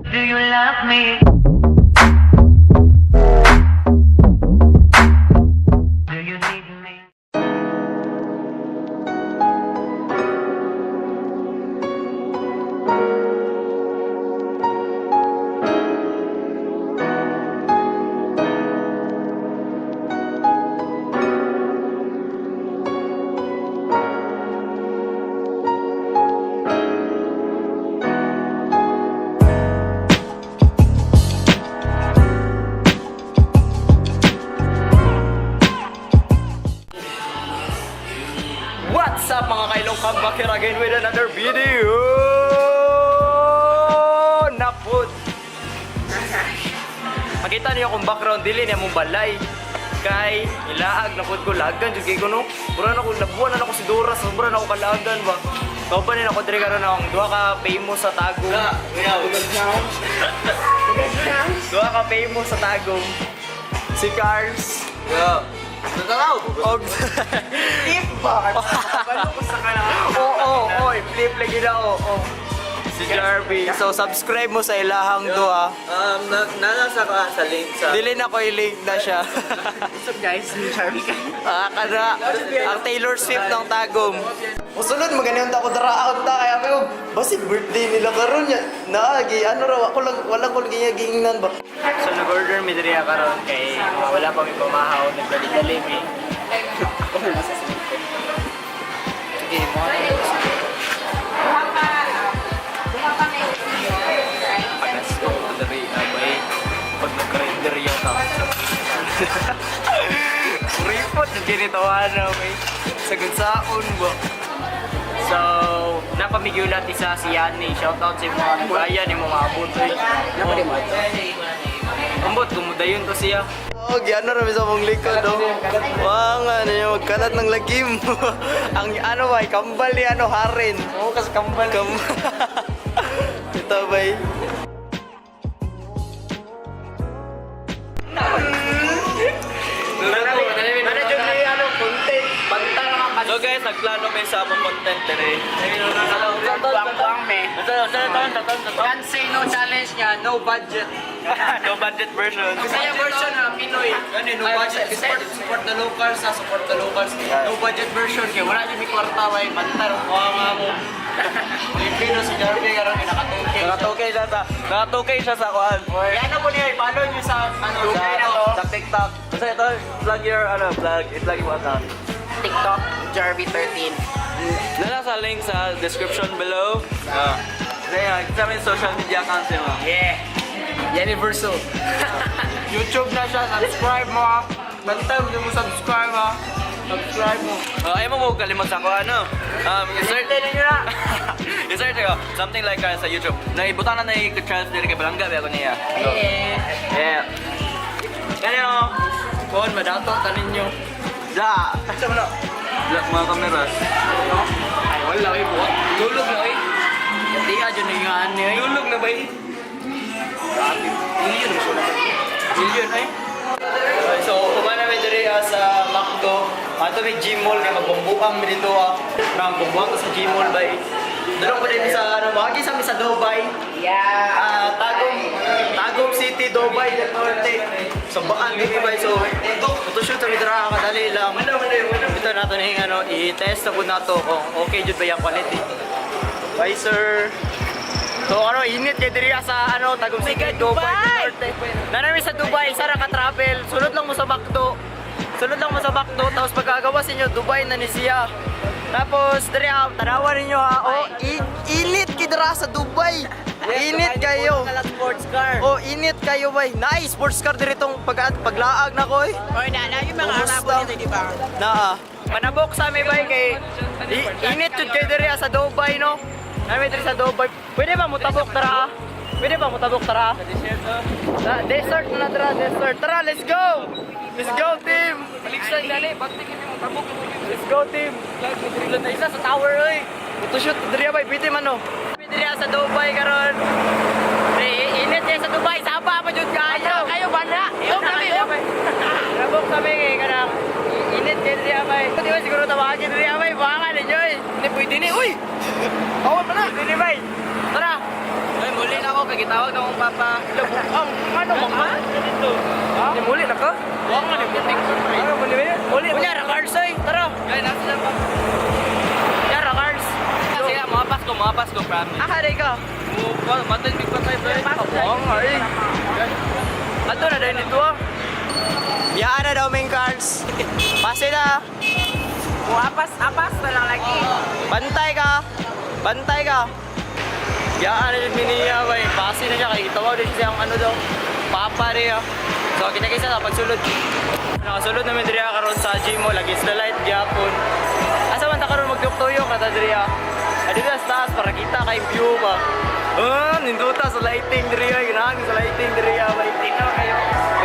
Do you love me? Do you need me? What's up mga kailong, come back here again with another video. Napod. Makita niyo akong background, dili niya mong balay. Kay ilaag, napod ko lagan, jud kay ko no. Mura na ko, nabuan na ako si Dora, sobra na ako kalagan ba. Kaupanin ako diri karon akong duha ka famous sa Tagum. Duha ka famous sa Tagum. Si Cars. Og flip ba? Balo ko sa kanang. Oo, flip lagi na oo. Si Jarvy. So subscribe mo sa ilahang duha. Nasa ka sa link sa... Dili na ko i-link na siya. What's up guys? Si Jarvy ka. Kada ang Taylor Swift ng Tagum. Usulod magayon ta ko daraon ta kaya ko basig birthday nila karon ya. Naagi ano raw ako lang wala ko gingnan ba. So nag-order mi diri karon kay wala pa mi pamahaw nagdali-dali mi. Sige mo. Pagas ko dari abay pag nag-render yung ta. Report na ginitawa na may sagot saon ba. So, napamigulat isa si Yanni. Shoutout sa mga bayan, yung mga abutoy. Ambot, kumudayon to siya. Oh, giyano rami sa mong likod, oh. Wow, ano yung magkalat ng lagim. Ang ano ba, kambal ni ano, harin. Oo, kasi kambal. Ito ba So guys, nagplano kayo sa among content dire. Buang-buang me. Knsay no challenge niya, no budget. No budget version. Bisaya version na Pinoy. Ano, no budget. Support the locals, support the locals. No budget version kay wala jud mi kwarta bay mantar ko nga mo. Pilipino si Jarvy karon nakatokay siya sa kuan. Yan po niya i-follow niyo sa ano sa TikTok. Kasi ito plug your plug i-plug mo account. TikTok, Jarvy 13. Nala sa link sa description below. Kaya sa aming social media accounts mo. Yeah. Universal. YouTube na siya, subscribe mo ha. Bantay mo subscribe ha. Subscribe mo. Ayaw mo kalimutan ko ano. I-search din nyo na. I-search ko. Something like sa YouTube. Naibutan na i-chance din kay Balangga. Ako niya. Yeah. Kaya kung madato tanin nyo. Da! Saan mo na? Mga kameras. Ay, wala kayo buhat. Lulog na eh. Hindi ka dyan na yung ano eh. Lulog na ba eh? Grabe. Million mo sila. Million eh. So, kumana namin diri sa McDo. Ato may G-Mall kaya magbumbuang mi dito bumbuang ko sa G-Mall ba eh. Doon ko din sa ano, mahagi sa amin sa Dubai. Yeah. Tagum City, Dubai, Norte. So, baan din ba? So, photoshoot sa midra kadali lang. Ito nato na yung ano, i-test na po na to kung okay jud ba yung quality. Bye, sir. So, ano, init kay diri sa ano, Tagum City, Dubai, Norte. Nanami sa Dubai, sara ka travel. Sunod lang mo sa McDo. Tapos pagkagawa sa inyo, Dubai na ni siya. Tapos, diri tanawan ninyo ha. Oh, init kidra sa Dubai. Init kayo. Sports car. Oh, init kayo bay. Nice sports car diri tong paglaag na ko eh. Oy, na yung mga arabo dito, di ba? Na. Manabok sa mi bay kay init jud kay diri sa Dubai no. Nami diri sa Dubai. Pwede ba mo tabok tara? Desert na tara, desert. Tara, let's go. Let's go team. Baliksan dali, bakit mo tabok? Let's go team. Lag na isa sa tower oy. Ito shoot diri bay, pwede man no. Diri sa Dubai karon. Init kay sa Dubai, sapa pa jud kayo bana. Nabok kami kay kanang init kay diri bay. Di ba siguro tawagin diri bay, baka ninyo eh. Hindi pwede ni. Uy. Awal pa na. Diri bay. Tara. Ay, muli na ako kay gitawag na akong papa. Labukang, ano mo ka? Dito. Ha? Muli na ka? Huwag nga, nagputing sa tayo. Ano, muli. Kunyara, cars ay. Tara. Gaya, nasa lang pa. Kunyara, cars. Sige, mapas ko, promise. Hari ka. Matan, may patay, bro. Oo nga eh. Ato na dahil ito ah. Yaan na daw main cars. Pase na. Apas na lang lagi. Bantay ka. Yaan na din miniya bay. Pase na siya kay tawag din siya ang ano daw. Papa riya. So kita sa pagsulod. Nakasulod namin diriya karon sa Gmo lagi sa light gyapon. Asa man ta karon magtuyo kata diriya. Adi sa taas para kita kay view ba. Ninduta sa lighting diriya, ginahang sa lighting diriya bay. Tinaw kayo.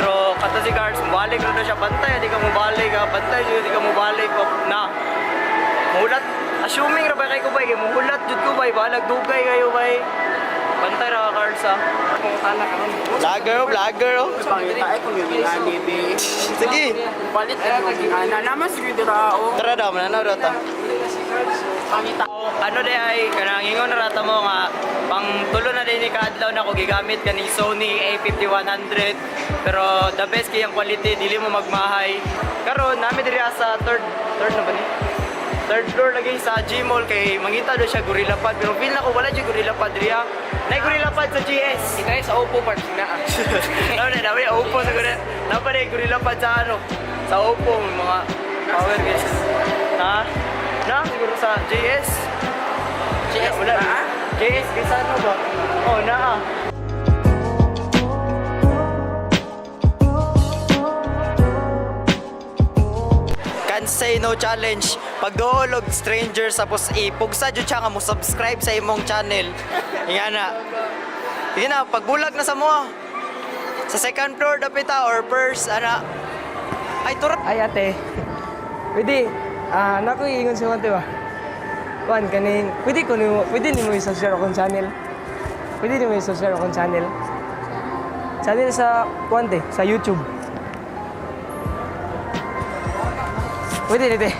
Pero kata si Cars, mubalik na siya bantay, di ka mubalik ha. Bantay di ka mubalik na. Mulat, assuming ra ba kay ko bay, muhulat jud ko bay, balag dugay kayo bay. Bantay ra ka Cars ha. Vlogger oh. Pangita ay kung yung Yanni, be. Sige. Palit na yung naman siguro tao. Tara daw, mananaw daw ta. Pangita. Ano de ay kanang ingon na rata mo nga pang tulo na din ni kaadlaw na ko gigamit kani Sony A5100 pero the best kay ang quality dili mo magmahay. Karon nami diri sa third na ba ni? Third floor lagi sa Gmall kay mangita do siya gorilla pad pero feel na ko wala jud gorilla pad diri ha. Nay gorilla pad sa GS. Ito sa Oppo parts na. Ano na dawi Oppo sa gorilla. Napare gorilla pad sa ano? Sa Oppo mga power guys. Na siguro sa GS. GS Wala ba? GS kaysa ano ba? Oh, naa. Knsay no challenge. Pag doolog strangers tapos ipugsa jud siya nga mo subscribe sa imong channel. Nga na. Sige na, pagbulag na sa mo. Sa second floor dapita or first ana. Ay turot. Ay ate, pwede, naku iingon si Juan, ba? Juan, kaning, pwede ni mo isa-share akong channel. Pwede ni mo isa-share akong channel. Channel sa, Juan, sa YouTube. Pwede, te.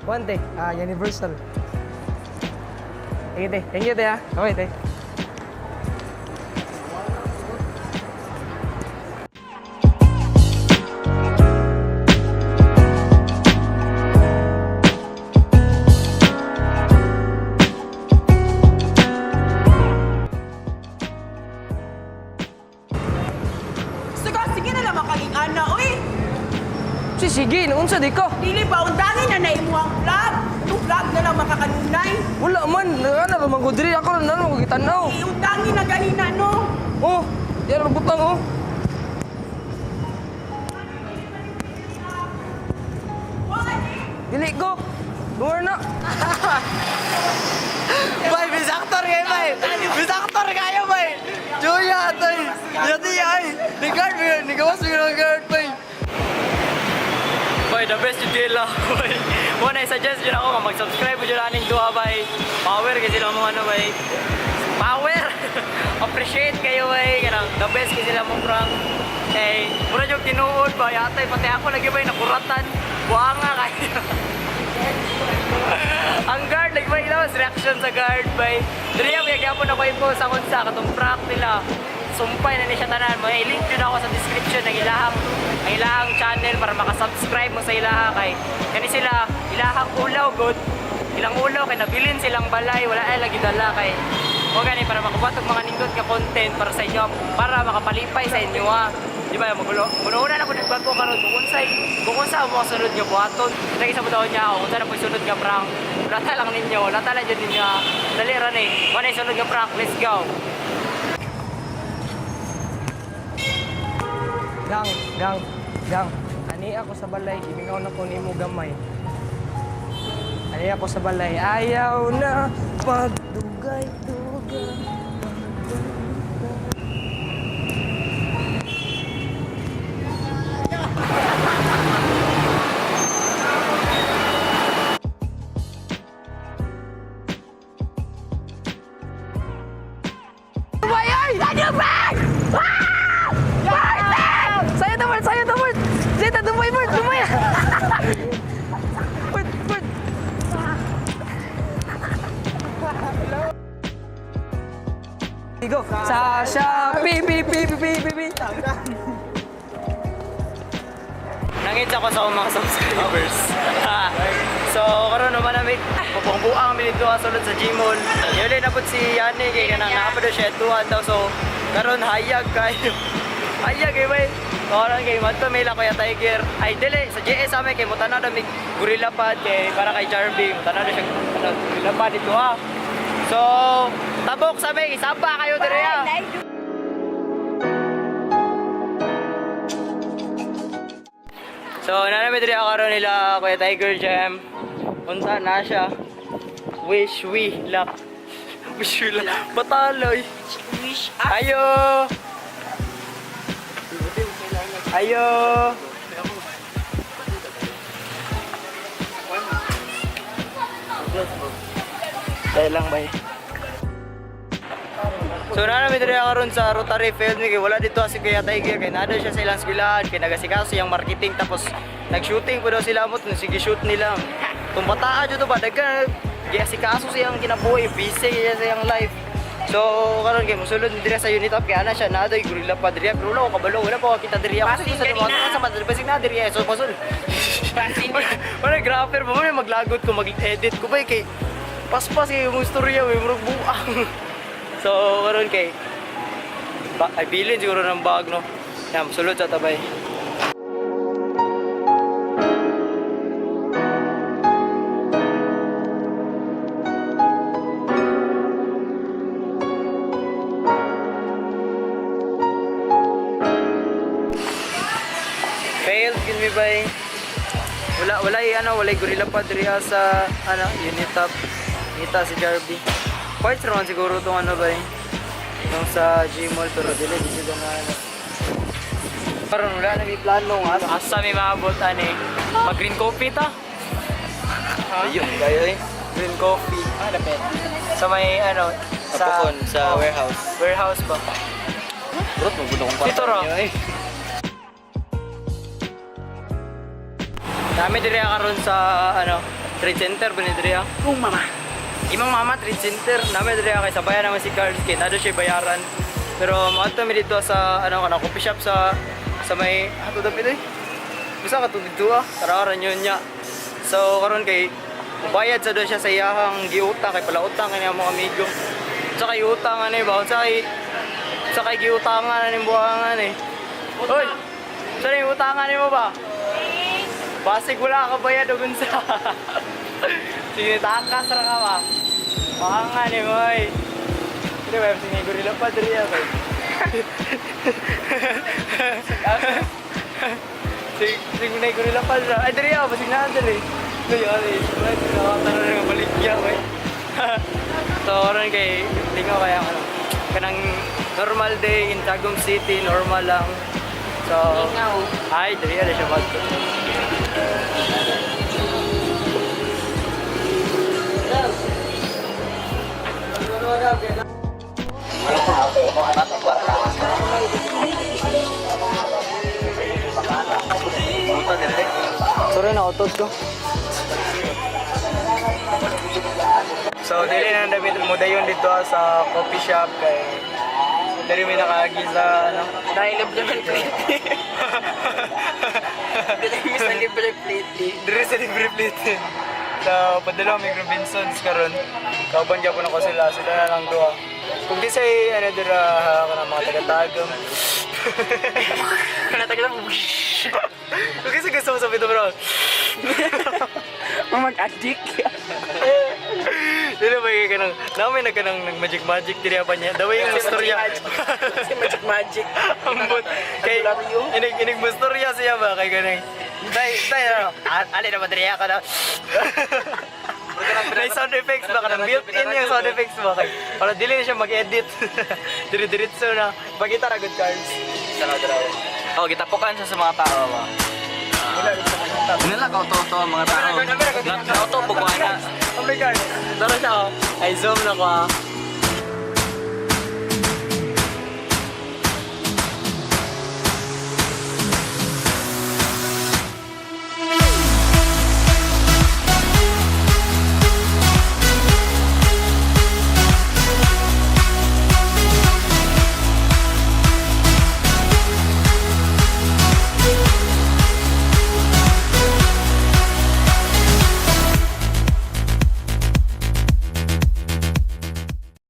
Juan, Universal. Sige, te. Thank you, te, ha. Okay, te. Sige na lang makaging ana, uy! Sige, naunsa di ko. Dili ba, undangin na naimu ang vlog. Itong vlog na lang makakanunay. Wala man, ano ba magudiri ako na nano magitanaw. Undangin na ganina, no? Oh, yan ang butang oh. Dili ko. Luar na. Bay, bisaktor kayo, bay! Bisaktor kayo, bay! Juya, tay! Yati, ay! Ni guard, ni gawas mo ng guard, bay! Bay, the best yung deal lang, bay! Muna, i-suggest yun ako, mag-subscribe mo dyan aning duha, bay! Power kasi lang mo ano, bay! Power! Appreciate kayo, bay! The best kasi lang mo, prank! Eh, muna yung tinuod, bay! Atay, pati ako lagi, bay, nakuratan! Buhanga kayo! Ang guard, nagmay ilawas reaction sa guard by Diriya, magyagapon ako yung post akong sa katong prank nila. Sumpay na ni siya tanan. May link yun ako sa description ng ilahang channel para makasubscribe mo sa ilaha kay kani sila ilahang ulaw good. Ilang ulaw kay nabilin silang balay, wala ay lagi dala kay o gani para makabuhat og mga nindot nga content para sa inyo, para makapalipay sa inyo ha. Di ba, muna na po nagbago karon kung sa mo sunod nga buhaton. Lagi sa buhaton niya ako, kung saan na po sunod nga prank. Lata lang ninyo, lata lang dyan ninyo. Dali ran eh, muna yung sunod nga prank, let's go. Gang. Ani ako sa balay, gimingaw na ko nimo gamay. Ani ako sa balay, ayaw na pagdugay-dugay. Go. Sasha, pi. Nangits ako sa mga subscribers. So, karon naman namin, pupungbuang kami dito kasulod sa Gmall. Yun na po si Yanni, kaya kanang nakapado siya tuwan daw. So, karon hayag kayo. Hayag eh, bay. Karon kay Manto Mila Kuya Tiger. Ay, dili, sa JS amin, kay mutanaw na may gorilla pad, kay para kay Jarvy. Mutanaw na siya gorilla pad dito ha. So, tabok sa may, isamba kayo dire ha. So, nanamit rin ako karon nila Kuya Tiger Jam. Punta na siya. Wish we luck. Wish we luck. Bataloy. Wish Ayo! Ayo! Dahil lang ba So nanamit rin ako ron sa Rotary Field. Kaya wala dito si Kuya Tiger. Kaya nado siya sa ilang skwilahan. Kaya nagasikaso yung marketing. Tapos nag-shooting po daw sila mo. Sige shoot nila. Kung bataan dito ba? Dagan. Kaya sikaso siyang kinabuhi. Busy siya sa yung life. So karon kay musulod diri sa unit up. Kaya na siya nado yung gorilla pa diri. Pero wala ko kabalo. Wala pa kita diri. Ako sa mga sa madali. Basig na diri. So pasul. Wala grapher pa. Wala maglagot ko. Mag-edit ko ba kay paspas yung istorya. May murag buang. So, karon kay ay bilin siguro ng bag, no? Yan, sulod sa tabay. Failed, yun mi bay. Wala gorilla pa diri sa unit up. Kita si Jarvy. Quite strong siguro itong ba itong sa Gmall pero dili dito na Karon wala na may plano asa may maabot mag green coffee ta. Ayun kayo green coffee. Lapit. Sa may sa Pukon, sa warehouse. Warehouse ba? Bro, mabuno kong dito ro. Dami diri karon sa trade center ba ni diri? Imang mama trade center namin diri kay sabayan naman si Carl kay nado siya bayaran. Pero maadto mi dito sa coffee shop sa may ato dapat bisa ka dito tararan yun nya. So karon kay bayad sa do siya sa iyahang giutang kay pala utang kay mga amigo. Sa kay utang ba sa kay giutangan ni buhangan Hoy. Sa ni utangan mo ba? Basig wala ka bayad og unsa. Sige, takas ra ka ba? Mahangan boy. Hindi ba, sige, gorilla pa diri ako. Sige, na gorilla pa diri. Ay, diri ako, basig na diri. Ito yun, nakakatanan na nga balikya, boy. So, oran kay, lingaw kaya kanang normal day in Tagum City, normal lang. So, ay, diri na siya magto. Sorry na utot ko. So dili na David mo dayon dito sa coffee shop kay diri mi nakaagi sa Dahil libre plate. Dili sa libre plate. Diri sa libre plate. So padala mi Robinsons karon. Kauban gyapon ako sila na lang duha. Kung di say dira kana mga taga-Tagum. Kana taga-Tagum. Okay, sige gusto mo sa video bro. Mag-addict. Dili ba kay kanang namin nag-magic diri pa niya. Daway yung istorya. Si magic. Ambot kay inig istorya siya ba kay kanang. Tay ali na madriya ka na. May sound effects ba kanang built-in yung sound effects ba kay para dili na siya mag-edit. Diretso na. Pagita ra good cards. Sana draw. Oh, gitapukan siya sa mga tao ba. Nila ka to mga tao. Nagauto bukuan na. Oh my god. Dara siya. Ay zoom na ko.